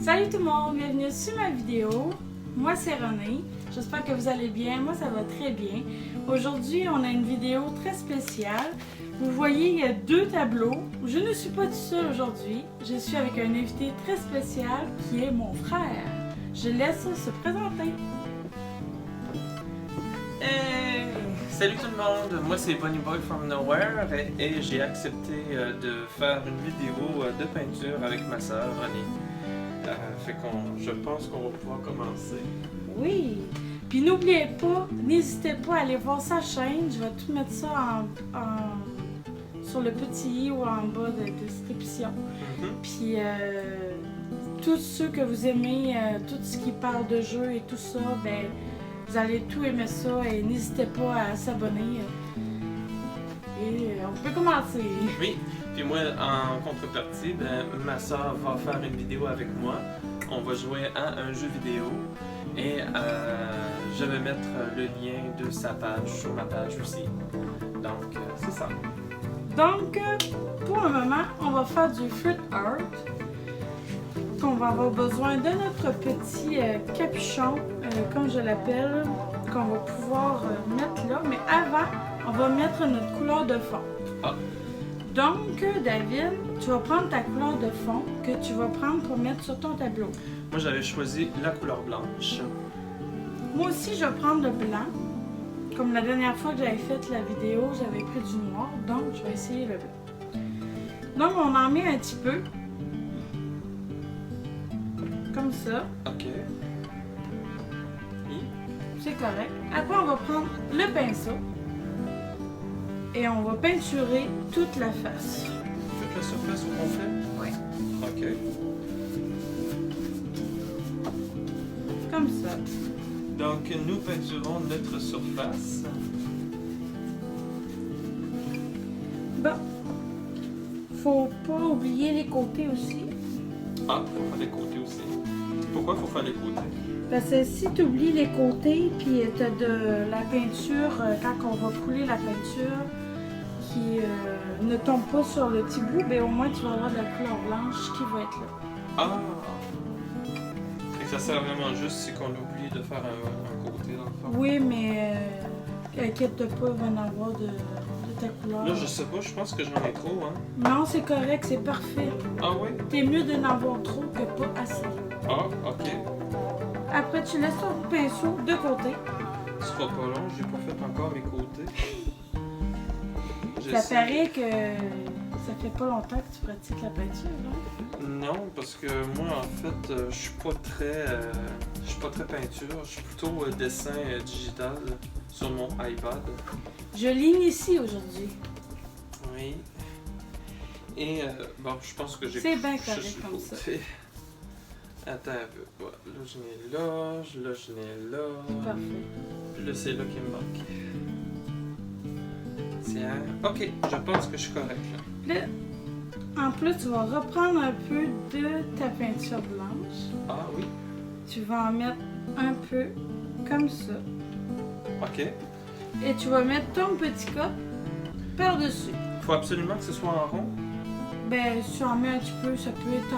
Salut tout le monde, bienvenue sur ma vidéo. Moi c'est Renée, j'espère que vous allez bien, moi ça va très bien. Aujourd'hui on a une vidéo très spéciale. Vous voyez il y a deux tableaux. Je ne suis pas toute seule aujourd'hui, je suis avec un invité très spécial qui est mon frère. Je laisse se présenter. Hey! Salut tout le monde, moi c'est Bunny Boy from Nowhere et j'ai accepté de faire une vidéo de peinture avec ma soeur Renée. Je pense qu'on va pouvoir commencer. Oui, puis n'oubliez pas, n'hésitez pas à aller voir sa chaîne, je vais tout mettre ça sur le petit i ou en bas de description. Puis tous ceux que vous aimez, tout ce qui parle de jeux et tout ça, ben vous allez tout aimer ça et n'hésitez pas à s'abonner. Et on peut commencer. Oui, puis moi en contrepartie, ma soeur va faire une vidéo avec moi. On va jouer à un jeu vidéo et je vais mettre le lien de sa page sur ma page aussi. Donc c'est ça. Donc pour le moment, on va faire du fruit art. On va avoir besoin de notre petit capuchon, comme je l'appelle, qu'on va pouvoir mettre là. Mais avant, on va mettre notre couleur de fond. Ah. Donc, David, tu vas prendre ta couleur de fond que tu vas prendre pour mettre sur ton tableau. Moi, j'avais choisi la couleur blanche. Moi aussi, je vais prendre le blanc. Comme la dernière fois que j'avais fait la vidéo, j'avais pris du noir, donc je vais essayer le blanc. Donc, on en met un petit peu. Comme ça. Ok. C'est correct. Après, on va prendre le pinceau. Et on va peinturer toute la face. Toute la surface au complet? Oui. Ok. Comme ça. Donc, nous peinturons notre surface. Bon. Faut pas oublier les côtés aussi. Ah, il faut faire les côtés aussi. Pourquoi il faut faire les côtés? Parce que si tu oublies les côtés, puis tu as de la peinture, quand on va couler la peinture, qui ne tombe pas sur le petit bout, ben au moins tu vas avoir de la couleur blanche qui va être là. Ah! Et ça sert vraiment juste si on oublie de faire un côté dans le fond. Oui, mais inquiète-toi pas, il va en avoir de ta couleur. Là, je sais pas, je pense que j'en ai trop, hein? Non, c'est correct, c'est parfait. Ah oui? T'es mieux de n'avoir trop que pas assez. Ah, ok. Après, tu laisses ton pinceau de côté. Ce sera pas long, j'ai pas fait encore mes côtés. Ça paraît que ça fait pas longtemps que tu pratiques la peinture, non? Non, parce que moi, en fait, je suis pas très peinture. Je suis plutôt dessin digital sur mon iPad. Je l'initie aujourd'hui. Oui. Et bon, je pense que j'ai... C'est bien correct comme ça. Attends un peu. Ouais, là, je n'ai là, je n'ai là. Parfait. Puis là, c'est là qu'il me manque. Tiens. Ok, je pense que je suis correct là. Là, en plus, tu vas reprendre un peu de ta peinture blanche. Ah oui. Tu vas en mettre un peu comme ça. Ok. Et tu vas mettre ton petit cup par-dessus. Faut absolument que ce soit en rond. Ben, si tu en mets un petit peu, ça peut être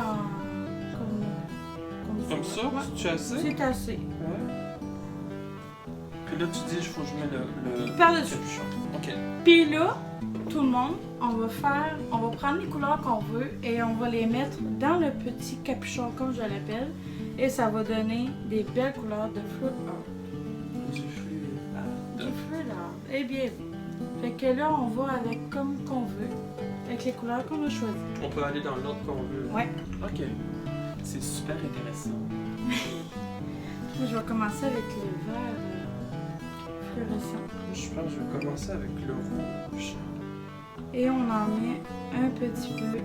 Comme ça? Ouais. Tu as assez? C'est assez. Ouais. Puis là, tu dis, il faut que je mette le Par-dessus. capuchon. Ok. Puis là, tout le monde, on va prendre les couleurs qu'on veut et on va les mettre dans le petit capuchon, comme je l'appelle. Et ça va donner des belles couleurs de fruit art. Du fluide. Du fruit art. Eh bien, fait que là, on va avec comme qu'on veut, avec les couleurs qu'on a choisies. On peut aller dans l'autre qu'on veut. Ouais. Ok. C'est super intéressant. Moi, je vais commencer avec le vert fluorescent. Je pense que je vais commencer avec le rouge. Et on en met un petit peu,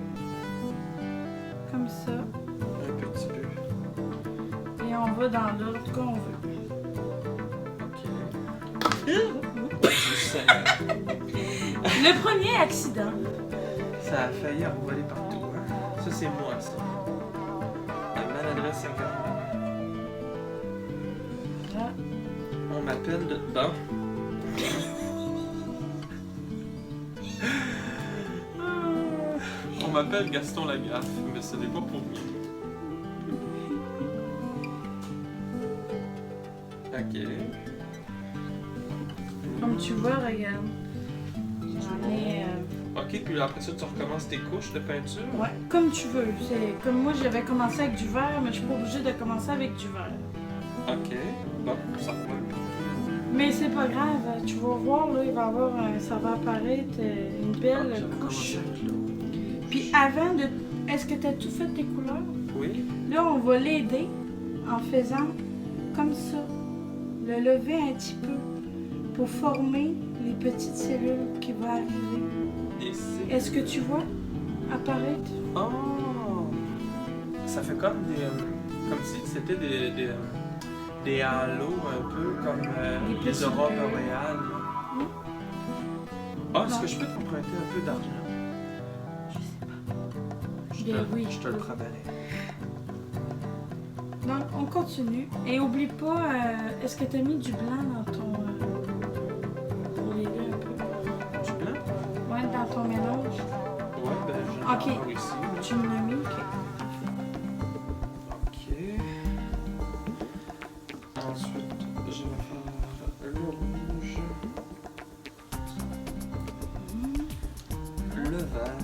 comme ça. Un petit peu. Et on va dans l'ordre qu'on veut. Ok. Le premier accident. Ça a failli envoler partout. Hein? Ça, c'est moi, ça. La maladresse incarnée. Là. On m'appelle dedans. On m'appelle Gaston Lagaffe, mais ce n'est pas pour rien. Ok. Comme tu vois, regarde. J'en ai... Ok, puis après ça, tu recommences tes couches de peinture? Ouais, comme tu veux. C'est comme moi, j'avais commencé avec du vert, mais je suis pas obligée de commencer avec du vert. Ok. Bon, ça va. Mais c'est pas grave, tu vas voir, là, il va y avoir ça va apparaître une belle J'avais couche. commencé avec l'autre. Puis avant de... Est-ce que tu as tout fait tes couleurs? Oui. Là, on va l'aider en faisant comme ça. Le lever un petit peu pour former les petites cellules qui vont arriver. Ici. Est-ce que tu vois apparaître? Oh! Ça fait comme des... comme si c'était des halos un peu comme Des les petits aurores bleus. boréales. Oui. Ah, est-ce Non. que je peux t'emprunter un peu d'argent? Bien oui. Je te le prendrai. Donc, on continue. Et oublie pas, est-ce que tu as mis du blanc dans ton... pour l'aider un peu? Du blanc? Ouais, dans ton mélange. Ouais, ben je Ok. l'ai encore ici. Tu me l'as mis? Ok. Ok. Ensuite, je vais faire le rouge. Le vert.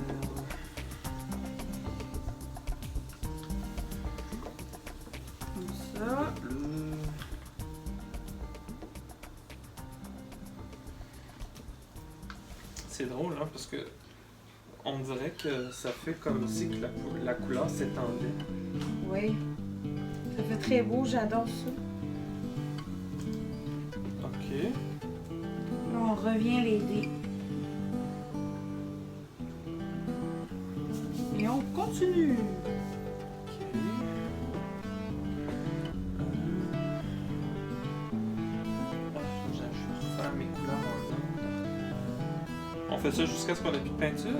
Comme ça. Le bleu. C'est drôle, hein, parce que on dirait que ça fait comme si que la couleur s'étendait. Oui. Ça fait très beau, j'adore ça. Ok. Là, on revient l'aider. Et on continue. Ok. Je vais refaire mes couleurs en ordre. On fait ça jusqu'à ce qu'on ait plus de peinture?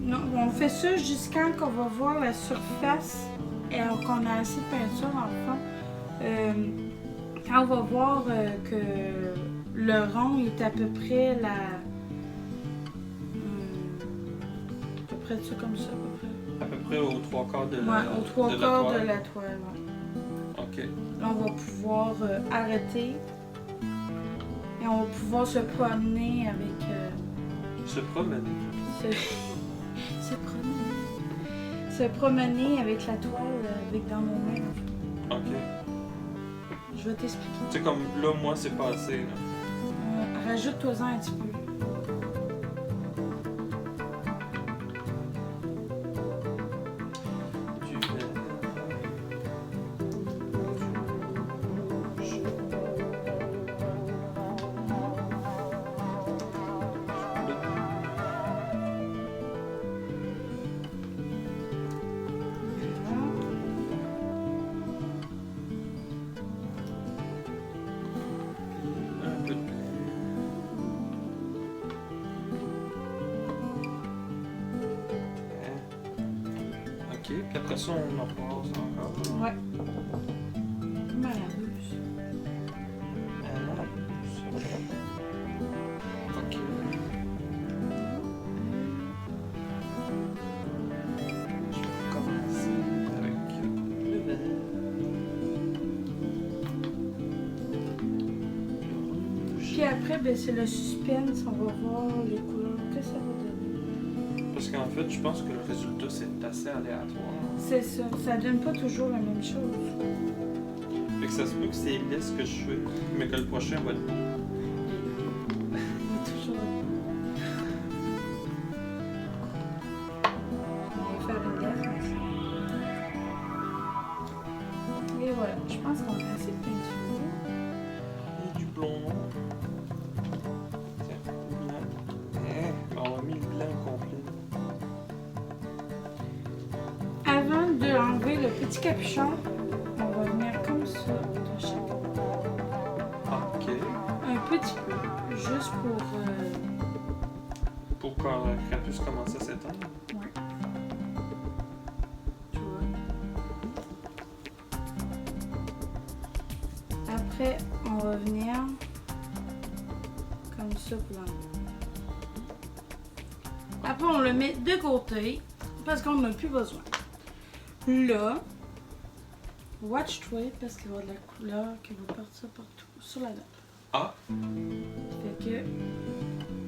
Non, on fait ça jusqu'à qu'on va voir la surface et qu'on a assez de peinture dans le fond. Quand on va voir que le rond est à peu près à peu près de ça comme ça, à peu près. À peu près aux trois quarts de la Ouais, aux trois de la quarts toile. de la toile. Ouais. Ok. Là, on va pouvoir arrêter et on va pouvoir se promener avec Se promener. se promener avec la toile avec dans nos mains. Ok. Je vais t'expliquer. Tu sais, comme là, moi, c'est pas assez. Là. Rajoute-toi-en un petit peu. Du vert. Du rouge. Du bleu. Un peu de bleu. Ok, puis après ça, on en repasse encore. Ouais. Comme à la ruse. À la ruse. Ok. Je vais commencer avec le vert. Le rouge. Puis après, ben, c'est le suspense. On va voir les couleurs que ça va donner. Parce qu'en fait, je pense que le résultat, c'est assez aléatoire. C'est ça. Ça donne pas toujours la même chose. Fait que ça se peut que c'est laid ce que je fais, mais que le prochain va être beau. Il va toujours. On va faire une gaffe. Et voilà. Je pense qu'on a assez de peinture. Et du blond. Tiens, le blanc. On a mis le blanc complet. Avant de enlever le petit capuchon, on va venir comme ça de chaque côté. Ok. Un petit peu, juste Pour qu'elle puisse commencer à s'étendre. ouais. Tu vois. Après, on va venir comme ça pour l'enlever. Après, on le met de côté parce qu'on n'a plus besoin. Là, watch-toi parce qu'il va y avoir de la couleur qui va partir partout. sur la dent. Ah! Fait que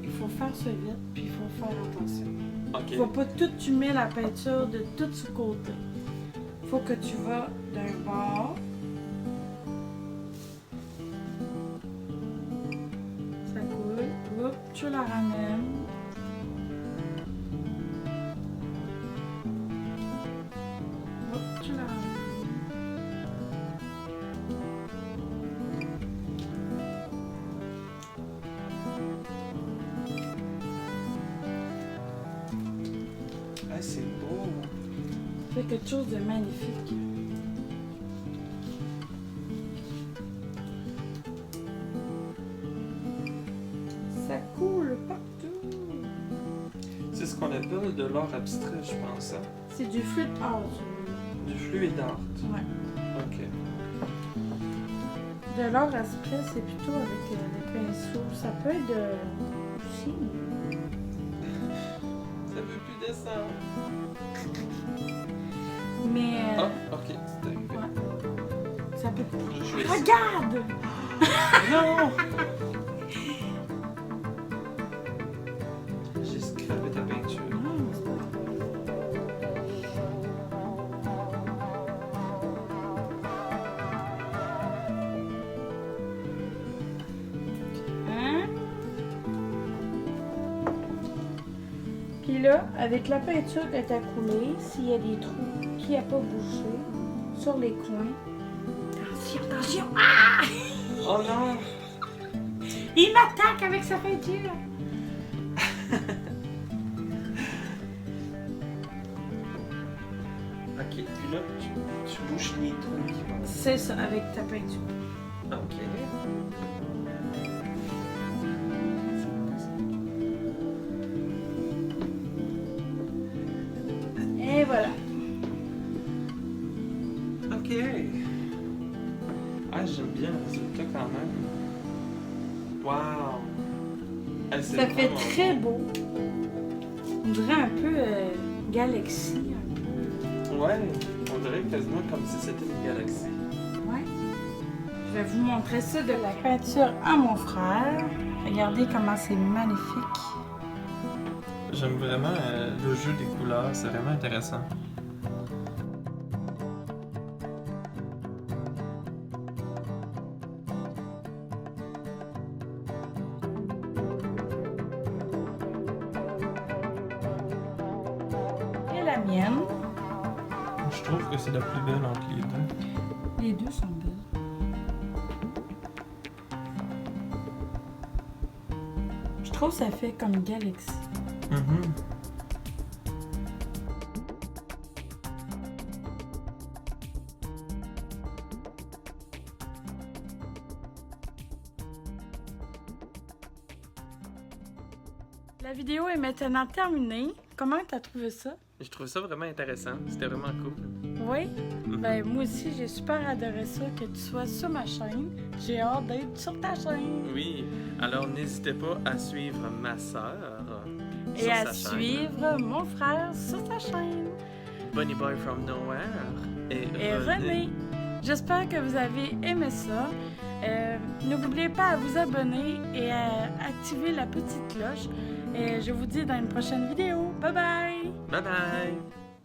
il faut faire ça vite, puis il faut faire attention. Ok. Faut pas tout tuer la peinture de tout ce côté. Faut que tu vas d'un bord. Ça coule. Hop, tu la ramènes. Hop, tu la ramènes. Ah, c'est beau! Fait quelque chose de magnifique. Ça coule partout. C'est ce qu'on appelle de l'art abstrait, je pense. Hein? C'est du fluid art, celui-là. Du fluid art. Ouais. Ok. De l'art abstrait, c'est plutôt avec les pinceaux. Ça peut être aussi. Ça veut plus descendre. Mais. Ah, ok, c'est arrivé. Ouais. Ça peut. Je vais Regarde! Non! J'ai scrapé ta peinture. Non, c'est pas hein? Puis là, avec la peinture que tu as coulée, s'il y a des trous qui n'a pas bouché sur les coins, attention, attention! Ah! Oh non! Il m'attaque avec sa peinture! Ok, puis là, tu bouches les trous qui passent. C'est ça, avec ta peinture. Ok. Et voilà. Ok. Ah, j'aime bien le résultat quand même. Wow! Ah, c'est Ça fait vraiment très beau. On dirait un peu galaxie. beau. Ouais, on dirait quasiment comme si c'était une galaxie. Ouais. Je vais vous montrer ça de la peinture à mon frère. Regardez comment c'est magnifique. J'aime vraiment le jeu des couleurs, c'est vraiment intéressant. Et la mienne. Je trouve que c'est la plus belle entre les deux. Les deux sont belles. Je trouve que ça fait comme galaxie. La vidéo est maintenant terminée. Comment t'as trouvé ça? Je trouve ça vraiment intéressant, c'était vraiment cool. Oui? Ben moi aussi, j'ai super adoré ça, que tu sois sur ma chaîne. J'ai hâte d'être sur ta chaîne. Oui, alors n'hésitez pas à suivre ma sœur Et à suivre mon frère sur sa chaîne. Bunny Boy from Nowhere Et René. J'espère que vous avez aimé ça. N'oubliez pas à vous abonner et à activer la petite cloche. Et je vous dis dans une prochaine vidéo. Bye bye! Bye bye!